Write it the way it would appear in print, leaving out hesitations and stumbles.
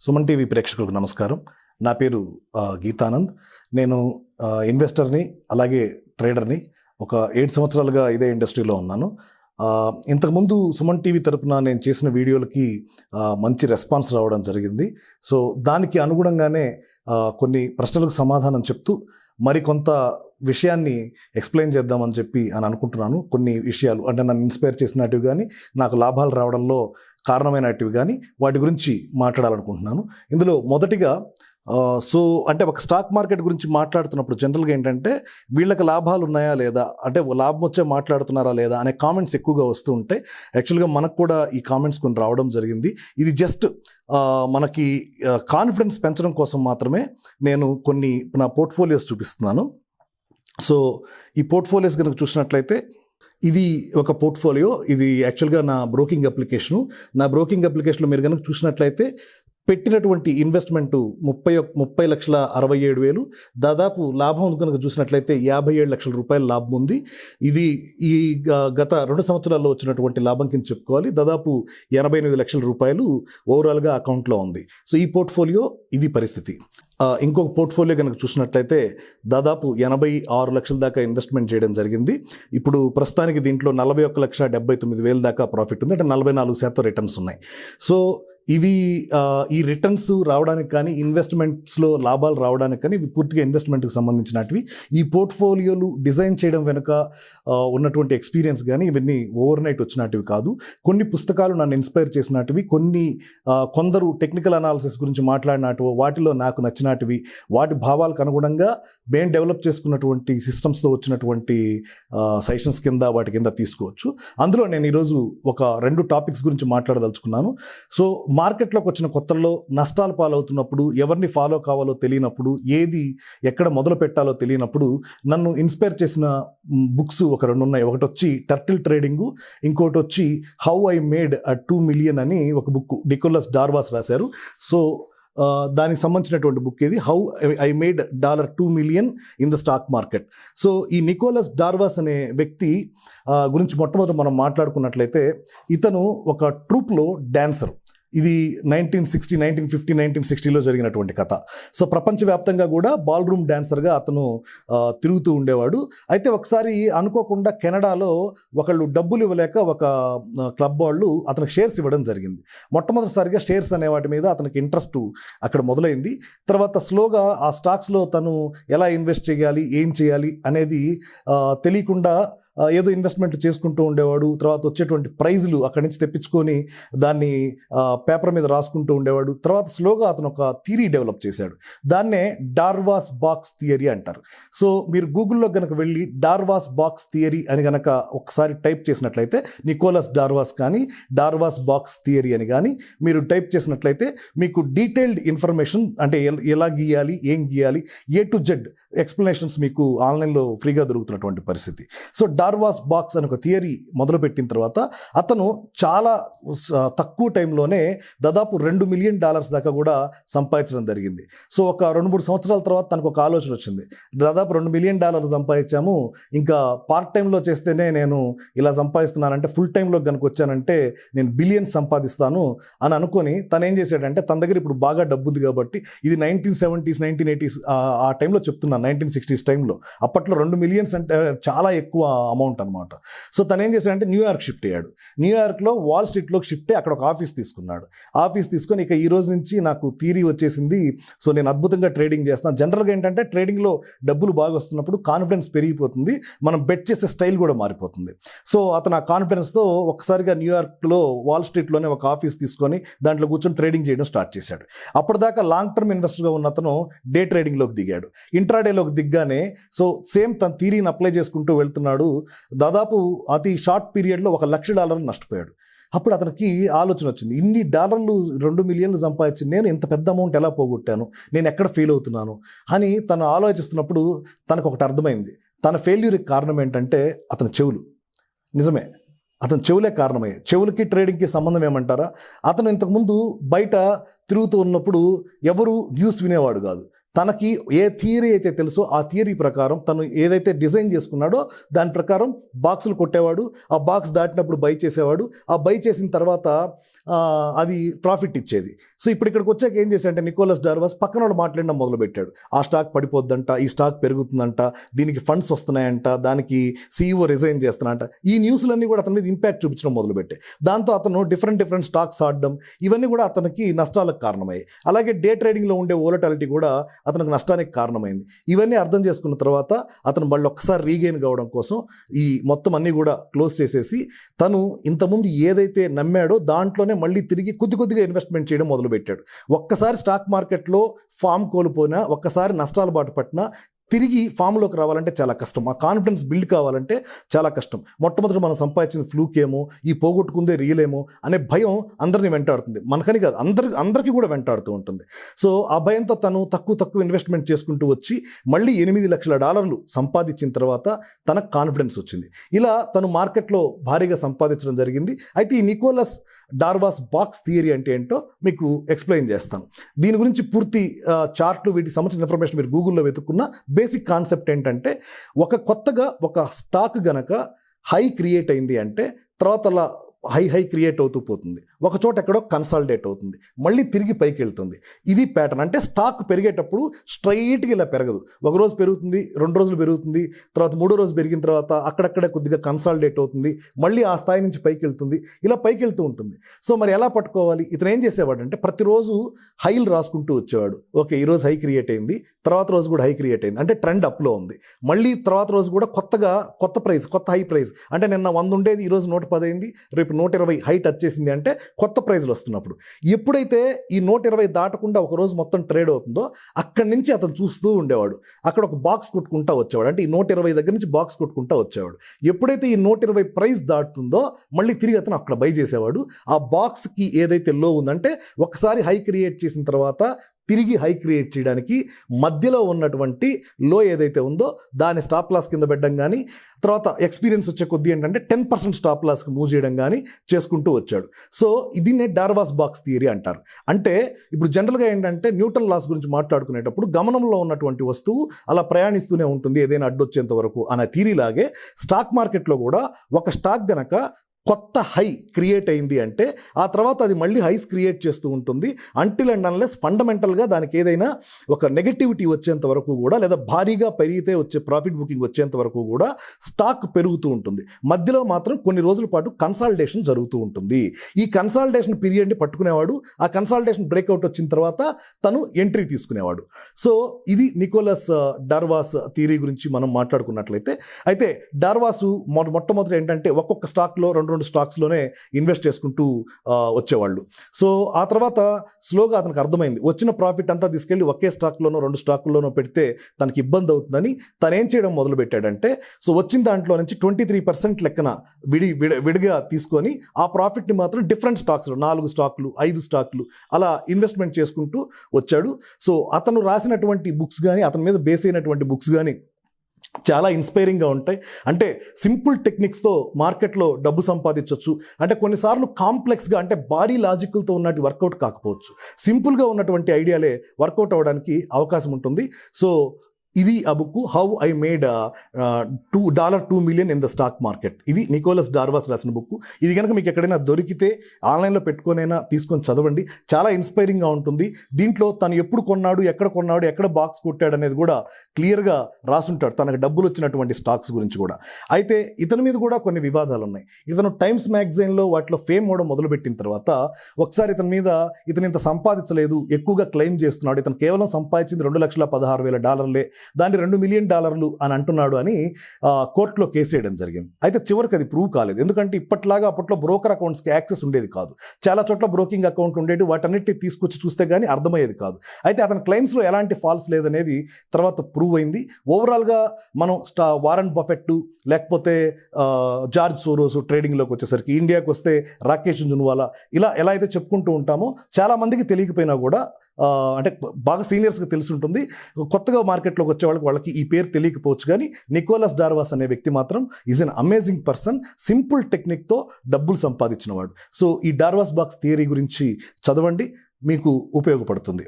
Suman TV ప్రేక్షకులకు నమస్కారం. నా పేరు గీతానంద్. నేను ఇన్వెస్టర్ని, అలాగే ట్రేడర్ని. ఒక 7 సంవత్సరాలుగా ఇదే ఇండస్ట్రీలో ఉన్నాను. ఇంతకుముందు సుమన్ టీవీ తరపున నేను చేసిన వీడియోలకి మంచి రెస్పాన్స్ రావడం జరిగింది. సో దానికి అనుగుణంగానే కొన్ని ప్రశ్నలకు సమాధానం చెప్తూ మరికొంత విషయాన్ని ఎక్స్ప్లెయిన్ చేద్దామని చెప్పి అనుకుంటున్నాను. కొన్ని విషయాలు అంటే నన్ను ఇన్స్పైర్ చేసినట్టు కానీ, నాకు లాభాలు రావడంలో కారణమైనటివి కానీ వాటి గురించి మాట్లాడాలనుకుంటున్నాను. ఇందులో మొదటిగా అంటే ఒక స్టాక్ మార్కెట్ గురించి మాట్లాడుతున్నప్పుడు జనరల్గా ఏంటంటే వీళ్ళకి లాభాలు ఉన్నాయా లేదా, అంటే లాభం వచ్చే మాట్లాడుతున్నారా లేదా అనే కామెంట్స్ ఎక్కువగా వస్తూ ఉంటాయి. యాక్చువల్గా మనకు కూడా ఈ కామెంట్స్ కొన్ని రావడం జరిగింది. ఇది జస్ట్ మనకి కాన్ఫిడెన్స్ పెంచడం కోసం మాత్రమే నేను కొన్ని నా పోర్ట్ఫోలియోస్ చూపిస్తున్నాను. సో ఈ పోర్ట్ఫోలియోస్ కనుక చూసినట్లయితే ఇది ఒక పోర్ట్ఫోలియో. ఇది యాక్చువల్గా నా బ్రోకింగ్ అప్లికేషను. నా బ్రోకింగ్ అప్లికేషన్లో మీరు కనుక చూసినట్లయితే పెట్టినటువంటి ఇన్వెస్ట్మెంట్ 30,67,000. దాదాపు లాభం కనుక చూసినట్లయితే 57 లక్షల రూపాయల లాభం ఉంది. ఇది ఈ గత 2 సంవత్సరాల్లో వచ్చినటువంటి లాభం కింద చెప్పుకోవాలి. దాదాపు 88 లక్షల రూపాయలు ఓవరాల్గా అకౌంట్లో ఉంది. సో ఈ పోర్ట్ఫోలియో ఇది పరిస్థితి. ఇంకొక పోర్ట్ఫోలియో కనుక చూసినట్లయితే దాదాపు 86 లక్షల దాకా ఇన్వెస్ట్మెంట్ చేయడం జరిగింది. ఇప్పుడు ప్రస్తుతానికి దీంట్లో 41,79,000 దాకా ప్రాఫిట్ ఉంది. అంటే 44% రిటర్న్స్ ఉన్నాయి. సో ఇవి ఈ రిటర్న్స్ రావడానికి కానీ, ఇన్వెస్ట్మెంట్స్లో లాభాలు రావడానికి కానీ ఇవి పూర్తిగా ఇన్వెస్ట్మెంట్కి సంబంధించినటివి. ఈ పోర్ట్ఫోలియోలు డిజైన్ చేయడం వెనుక ఉన్నటువంటి ఎక్స్పీరియన్స్ కానీ ఇవన్నీ ఓవర్ నైట్ వచ్చినటివి కాదు. కొన్ని పుస్తకాలు నన్ను ఇన్స్పైర్ చేసినటివి, కొందరు టెక్నికల్ అనాలిసిస్ గురించి మాట్లాడినట్టు వాటిలో నాకు నచ్చినటివి, వాటి భావాలకు అనుగుణంగా మేము డెవలప్ చేసుకున్నటువంటి సిస్టమ్స్తో వచ్చినటువంటి సెషన్స్ వాటి కింద తీసుకోవచ్చు. అందులో నేను ఈరోజు ఒక 2 టాపిక్స్ గురించి మాట్లాడదలుచుకున్నాను. సో మార్కెట్లోకి వచ్చిన కొత్తల్లో నష్టాలు పాలవుతున్నప్పుడు, ఎవరిని ఫాలో కావాలో తెలియనప్పుడు, ఏది ఎక్కడ మొదలు పెట్టాలో తెలియనప్పుడు నన్ను ఇన్స్పైర్ చేసిన బుక్స్ ఒక 2 ఉన్నాయి. ఒకటి వచ్చి టర్టిల్ ట్రేడింగు, ఇంకోటి వచ్చి హౌ ఐ మేడ్ $2 million అని ఒక బుక్ నికోలస్ డార్వాస్ రాశారు. సో దానికి సంబంధించినటువంటి బుక్ ఇది, how I made $2 million in the stock market. So ఈ నికోలస్ డార్వాస్ అనే వ్యక్తి గురించి మొట్టమొదటి మనం మాట్లాడుకున్నట్లయితే, ఇతను ఒక ట్రూప్లో డాన్సర్. ఇది 1950, 1960లో జరిగినటువంటి కథ. సో ప్రపంచవ్యాప్తంగా కూడా బాల్ రూమ్ డాన్సర్గా అతను తిరుగుతూ ఉండేవాడు. అయితే ఒకసారి అనుకోకుండా కెనడాలో ఒకళ్ళు డబ్బులు ఇవ్వలేక ఒక క్లబ్ వాళ్ళు అతనికి షేర్స్ ఇవ్వడం జరిగింది. మొట్టమొదటిసారిగా షేర్స్ అనే వాటి మీద అతనికి ఇంట్రెస్ట్ అక్కడ మొదలైంది. తర్వాత స్లోగా ఆ స్టాక్స్లో తను ఎలా ఇన్వెస్ట్ చేయాలి, ఏం చేయాలి అనేది తెలియకుండా ఏదో ఇన్వెస్ట్మెంట్ చేసుకుంటూ ఉండేవాడు. తర్వాత వచ్చేటువంటి ప్రైజులు అక్కడి నుంచి తెప్పించుకొని దాన్ని పేపర్ మీద రాసుకుంటూ ఉండేవాడు. తర్వాత స్లోగా అతను ఒక థియరీ డెవలప్ చేశాడు. దాన్నే డార్వాస్ బాక్స్ థియరీ అంటారు. సో మీరు గూగుల్లో కనుక వెళ్ళి డార్వాస్ బాక్స్ థియరీ అని కనుక ఒకసారి టైప్ చేసినట్లయితే, నికోలస్ డార్వాస్ కానీ డార్వాస్ బాక్స్ థియరీ అని కానీ మీరు టైప్ చేసినట్లయితే మీకు డీటెయిల్డ్ ఇన్ఫర్మేషన్, అంటే ఎలా గీయాలి, ఏం గీయాలి, A to Z ఎక్స్ప్లెనేషన్స్ మీకు ఆన్లైన్లో ఫ్రీగా దొరుకుతున్నటువంటి పరిస్థితి. సో డార్వాస్ బాక్స్ అని ఒక థియరీ మొదలుపెట్టిన తర్వాత అతను చాలా తక్కువ టైంలోనే దాదాపు $2 million దాకా కూడా సంపాదించడం జరిగింది. సో ఒక 2-3 సంవత్సరాల తర్వాత తనకు ఒక ఆలోచన వచ్చింది. దాదాపు $2 million సంపాదించాము, ఇంకా పార్ట్ టైంలో చేస్తేనే నేను ఇలా సంపాదిస్తున్నానంటే, ఫుల్ టైంలో కనుక వచ్చానంటే నేను బిలియన్స్ సంపాదిస్తాను అని అనుకొని తను ఏం చేశాడంటే, తన దగ్గర ఇప్పుడు బాగా డబ్బు ఉంది కాబట్టి, ఇది 1970s 1980s ఆ టైంలో చెప్తున్నాను, 1960s టైంలో. అప్పట్లో $2 million అంటే చాలా ఎక్కువ అమౌంట్ అనమాట. సో తను ఏం చేశాడంటే న్యూయార్క్ షిఫ్ట్ అయ్యాడు. న్యూయార్క్లో వాల్ స్ట్రీట్లోకి షిఫ్ట్ అయ్యి అక్కడ ఒక ఆఫీస్ తీసుకున్నాడు. ఆఫీస్ తీసుకొని ఇక ఈ రోజు నుంచి నాకు థియరీ వచ్చేసింది, సో నేను అద్భుతంగా ట్రేడింగ్ చేస్తున్నాను. జనరల్గా ఏంటంటే ట్రేడింగ్లో డబ్బులు బాగా వస్తున్నప్పుడు కాన్ఫిడెన్స్ పెరిగిపోతుంది, మనం బెట్ చేసే స్టైల్ కూడా మారిపోతుంది. సో అతను ఆ కాన్ఫిడెన్స్తో ఒక్కసారిగా న్యూయార్క్లో వాల్ స్ట్రీట్లోనే ఒక ఆఫీస్ తీసుకొని దాంట్లో కూర్చొని ట్రేడింగ్ చేయడం స్టార్ట్ చేశాడు. అప్పటిదాకా లాంగ్ టర్మ్ ఇన్వెస్టర్గా ఉన్న అతను డే ట్రేడింగ్లోకి దిగాడు. ఇంట్రాడేలోకి దిగ్గానే సో సేమ్ తన థియరీని అప్లై చేసుకుంటూ వెళ్తున్నాడు. దాదాపు అతి షార్ట్ పీరియడ్లో $1 లక్ష నష్టపోయాడు. అప్పుడు అతనికి ఆలోచన వచ్చింది, ఇన్ని డాలర్లు $2 million సంపాదించి నేను ఇంత పెద్ద అమౌంట్ ఎలా పోగొట్టాను, నేను ఎక్కడ ఫెయిల్ అవుతున్నాను అని తను ఆలోచిస్తున్నప్పుడు తనకు ఒకటి అర్థమైంది. తన ఫెయిల్యూర్కి కారణం ఏంటంటే అతని చెవులు. నిజమే, అతని చెవులే కారణమయ్యాయి. చెవులకి ట్రేడింగ్కి సంబంధం ఏమంటారా? అతను ఇంతకుముందు బయట తిరుగుతూ ఉన్నప్పుడు ఎవరు న్యూస్ వినేవాడు కాదు. తనకి ఏ థియరీ అయితే తెలుసో ఆ థియరీ ప్రకారం తను ఏదైతే డిజైన్ చేసుకున్నాడో దాని ప్రకారం బాక్సులు కొట్టేవాడు, ఆ బాక్స్ దాటినప్పుడు బై చేసేవాడు, ఆ బై చేసిన తర్వాత అది ప్రాఫిట్ ఇచ్చేది. సో ఇప్పుడు ఇక్కడికి వచ్చాక ఏం చేశాడంటే నికోలస్ డార్వాస్ పక్కన వాడు మాట్లాడడం మొదలుపెట్టాడు. ఆ స్టాక్ పడిపోద్దంట, ఈ స్టాక్ పెరుగుతుందంట, దీనికి ఫండ్స్ వస్తున్నాయంట, దానికి CEO రిజైన్ చేస్తున్నాయంట. ఈ న్యూస్లన్నీ కూడా అతని మీద ఇంపాక్ట్ చూపించడం మొదలుపెట్టాయి. దాంతో అతను డిఫరెంట్ స్టాక్స్ ఆడడం, ఇవన్నీ కూడా అతనికి నష్టాలకు కారణమయ్యాయి. అలాగే డే ట్రేడింగ్లో ఉండే వోలటాలిటీ కూడా అతనికి నష్టానికి కారణమైంది. ఇవన్నీ అర్థం చేసుకున్న తర్వాత అతను మళ్ళీ ఒక్కసారి రీగెయిన్ కావడం కోసం ఈ మొత్తం అన్నీ కూడా క్లోజ్ చేసేసి తను ఇంతకుముందు ఏదైతే నమ్మాడో దాంట్లోనే మళ్ళీ తిరిగి కొద్దిగా ఇన్వెస్ట్మెంట్ చేయడం మొదలుపెట్టాడు. ఒక్కసారి స్టాక్ మార్కెట్లో ఫామ్ కోల్పోయినా, ఒక్కసారి నష్టాలు బాట పట్టినా తిరిగి ఫామ్లోకి రావాలంటే చాలా కష్టం. ఆ కాన్ఫిడెన్స్ బిల్డ్ కావాలంటే చాలా కష్టం. మొట్టమొదటి మనం సంపాదించిన ఫ్లూకేమో, ఈ పోగొట్టుకుందే రియలేమో అనే భయం అందరినీ వెంటాడుతుంది. మనకని కాదు, అందరికీ కూడా వెంటాడుతూ ఉంటుంది. సో ఆ భయంతో తను తక్కువ ఇన్వెస్ట్మెంట్ చేసుకుంటూ వచ్చి మళ్ళీ $8 లక్షల సంపాదించిన తర్వాత తనకు కాన్ఫిడెన్స్ వచ్చింది. ఇలా తను మార్కెట్లో భారీగా సంపాదించడం జరిగింది. అయితే ఈ నికోలస్ డార్వాస్ బాక్స్ థియరీ అంటే ఏంటో మీకు ఎక్స్ప్లెయిన్ చేస్తాను. దీని గురించి పూర్తి చార్ట్లు, వీటికి సంబంధించిన ఇన్ఫర్మేషన్ మీరు గూగుల్లో వెతుక్కున్న బేసిక్ కాన్సెప్ట్ ఏంటంటే, కొత్తగా ఒక స్టాక్ గనక హై క్రియేట్ అయింది అంటే తర్వాత అలా హై క్రియేట్ అవుతూ పోతుంది. ఒక చోట ఎక్కడో కన్సాలిడేట్ అవుతుంది, మళ్ళీ తిరిగి పైకి వెళ్తుంది. ఇది ప్యాటర్న్. అంటే స్టాక్ పెరిగేటప్పుడు స్ట్రైట్గా ఇలా పెరగదు. ఒక రోజు పెరుగుతుంది, 2 రోజులు పెరుగుతుంది, తర్వాత 3వ రోజు పెరిగిన తర్వాత అక్కడక్కడే కొద్దిగా కన్సాలిడేట్ అవుతుంది, మళ్ళీ ఆ స్థాయి నుంచి పైకి వెళ్తుంది, ఇలా పైకి వెళ్తూ ఉంటుంది. సో మరి ఎలా పట్టుకోవాలి? ఇతను ఏం చేసేవాడంటే ప్రతిరోజు హైలు రాసుకుంటూ వచ్చేవాడు. ఓకే, ఈరోజు హై క్రియేట్ అయింది, తర్వాత రోజు కూడా హై క్రియేట్ అయింది, అంటే ట్రెండ్ అప్లో ఉంది. మళ్ళీ తర్వాత రోజు కూడా కొత్త ప్రైస్, కొత్త హై ప్రైస్, అంటే నిన్న 100 ఉండేది ఈరోజు 110 అయింది, రేపు 120 హై టచ్ చేసింది, అంటే కొత్త ప్రైజ్లు వస్తున్నప్పుడు. ఎప్పుడైతే ఈ 120 దాటకుండా ఒక రోజు మొత్తం ట్రేడ్ అవుతుందో అక్కడి నుంచి అతను చూస్తూ ఉండేవాడు. అక్కడ ఒక బాక్స్ కొట్టుకుంటా వచ్చేవాడు. అంటే ఈ 120 దగ్గర నుంచి బాక్స్ కొట్టుకుంటా వచ్చేవాడు. ఎప్పుడైతే ఈ 120 ప్రైస్ దాటుతుందో మళ్ళీ తిరిగి అతను అక్కడ బై చేసేవాడు. ఆ బాక్స్కి ఏదైతే లో ఉందంటే ఒకసారి హై క్రియేట్ చేసిన తర్వాత తిరిగి హై క్రియేట్ చేయడానికి మధ్యలో ఉన్నటువంటి లో ఏదైతే ఉందో దాన్ని స్టాప్ లాస్ కింద పెట్టడం కానీ, తర్వాత ఎక్స్పీరియన్స్ వచ్చే కొద్దీ ఏంటంటే 10% స్టాప్ లాస్కి మూవ్ చేయడం కానీ చేసుకుంటూ వచ్చాడు. సో దీన్నే డార్వాస్ బాక్స్ థియరీ అంటారు. అంటే ఇప్పుడు జనరల్గా ఏంటంటే న్యూటన్ లాస్ గురించి మాట్లాడుకునేటప్పుడు గమనంలో ఉన్నటువంటి వస్తువు అలా ప్రయాణిస్తూనే ఉంటుంది ఏదైనా అడ్డొచ్చేంత వరకు అనే థియరీ లాగే స్టాక్ మార్కెట్లో కూడా ఒక స్టాక్ గనక కొత్త హై క్రియేట్ అయింది అంటే ఆ తర్వాత అది మళ్ళీ హైస్ క్రియేట్ చేస్తూ ఉంటుంది. అంటిల్ అండ్ అన్లెస్ ఫండమెంటల్గా దానికి ఏదైనా ఒక నెగటివిటీ వచ్చేంత వరకు కూడా, లేదా భారీగా పెరిగితే వచ్చే ప్రాఫిట్ బుకింగ్ వచ్చేంత వరకు కూడా స్టాక్ పెరుగుతూ ఉంటుంది. మధ్యలో మాత్రం కొన్ని రోజుల పాటు కన్సాలిడేషన్ జరుగుతూ ఉంటుంది. ఈ కన్సాలిడేషన్ పీరియడ్ని పట్టుకునేవాడు. ఆ కన్సాలిడేషన్ బ్రేక్అవుట్ వచ్చిన తర్వాత తను ఎంట్రీ తీసుకునేవాడు. సో ఇది నికోలస్ డార్వాస్ థియరీ గురించి మనం మాట్లాడుకున్నట్లయితే, అయితే డార్వాసు మొట్టమొదటి ఏంటంటే ఒక్కొక్క స్టాక్లో 2 స్టాక్స్లోనే ఇన్వెస్ట్ చేసుకుంటూ వచ్చేవాళ్ళు. సో ఆ తర్వాత స్లోగా అతనికి అర్థమైంది వచ్చిన ప్రాఫిట్ అంతా తీసుకెళ్ళి ఒకే స్టాక్లోనో 2 స్టాకుల్లోనో పెడితే తనకి ఇబ్బంది అవుతుందని తను ఏం చేయడం మొదలు పెట్టాడంటే, సో వచ్చిన దాంట్లో నుంచి 23% లెక్కన విడిగా తీసుకొని ఆ ప్రాఫిట్ని మాత్రం డిఫరెంట్ స్టాక్స్లో 4 స్టాకులు 5 స్టాకులు అలా ఇన్వెస్ట్మెంట్ చేసుకుంటూ వచ్చాడు. సో అతను రాసినటువంటి బుక్స్ కానీ, అతని మీద బేస్ అయినటువంటి బుక్స్ కానీ చాలా ఇన్స్పైరింగ్గా ఉంటాయి. అంటే సింపుల్ టెక్నిక్స్తో మార్కెట్లో డబ్బు సంపాదించవచ్చు. అంటే కొన్నిసార్లు కాంప్లెక్స్గా, అంటే భారీ లాజికల్తో ఉన్నట్టు వర్కౌట్ కాకపోవచ్చు, సింపుల్గా ఉన్నటువంటి ఐడియాలే వర్కౌట్ అవ్వడానికి అవకాశం ఉంటుంది. సో ఇది ఆ book, how I made $2 million in the stock market. ఇది నికోలస్ డార్వాస్ రాసిన బుక్. ఇది కనుక మీకు ఎక్కడైనా దొరికితే ఆన్లైన్లో పెట్టుకొనైనా తీసుకొని చదవండి. చాలా ఇన్స్పైరింగ్గా ఉంటుంది. దీంట్లో తను ఎప్పుడు కొన్నాడు, ఎక్కడ బాక్స్ కొట్టాడు అనేది కూడా క్లియర్గా రాసుంటాడు, తనకు డబ్బులు వచ్చినటువంటి స్టాక్స్ గురించి కూడా. అయితే ఇతని మీద కూడా కొన్ని వివాదాలు ఉన్నాయి. ఇతను టైమ్స్ మ్యాగజైన్లో వాటిలో ఫేమ్ అవడం మొదలుపెట్టిన తర్వాత ఒకసారి ఇతను ఇంత సంపాదించలేదు, ఎక్కువగా క్లెయిమ్ చేస్తున్నాడు, ఇతను కేవలం సంపాదించింది $2,16,000, దాన్ని $2 million అని అంటున్నాడు అని కోర్టులో కేసు వేయడం జరిగింది. అయితే చివరికి అది ప్రూవ్ కాలేదు. ఎందుకంటే అప్పట్లో బ్రోకర్ అకౌంట్స్కి యాక్సెస్ ఉండేది కాదు. చాలా చోట్ల బ్రోకింగ్ అకౌంట్ ఉండేది, వాటన్నిటిని తీసుకొచ్చి చూస్తే కానీ అర్థమయ్యేది కాదు. అయితే అతని క్లెయిమ్స్లో ఎలాంటి ఫాల్స్ లేదనేది తర్వాత ప్రూవ్ అయింది. ఓవరాల్గా మనం వారన్ బఫెట్, లేకపోతే జార్జ్ సోరోస్ ట్రేడింగ్లోకి వచ్చేసరికి, ఇండియాకి వస్తే రాకేష్ జున్వాలా, ఇలా ఎలా అయితే చెప్పుకుంటూ ఉంటామో చాలా మందికి తెలియకపోయినా కూడా, అంటే బాగా సీనియర్స్గా తెలిసి ఉంటుంది, కొత్తగా మార్కెట్లోకి వచ్చే వాళ్ళకి ఈ పేరు తెలియకపోవచ్చు. కానీ నికోలస్ డార్వాస్ అనే వ్యక్తి మాత్రం is an amazing person. Simple టెక్నిక్తో డబ్బులు సంపాదించినవాడు. సో ఈ డార్వాస్ బాక్స్ థియరీ గురించి చదవండి, మీకు ఉపయోగపడుతుంది.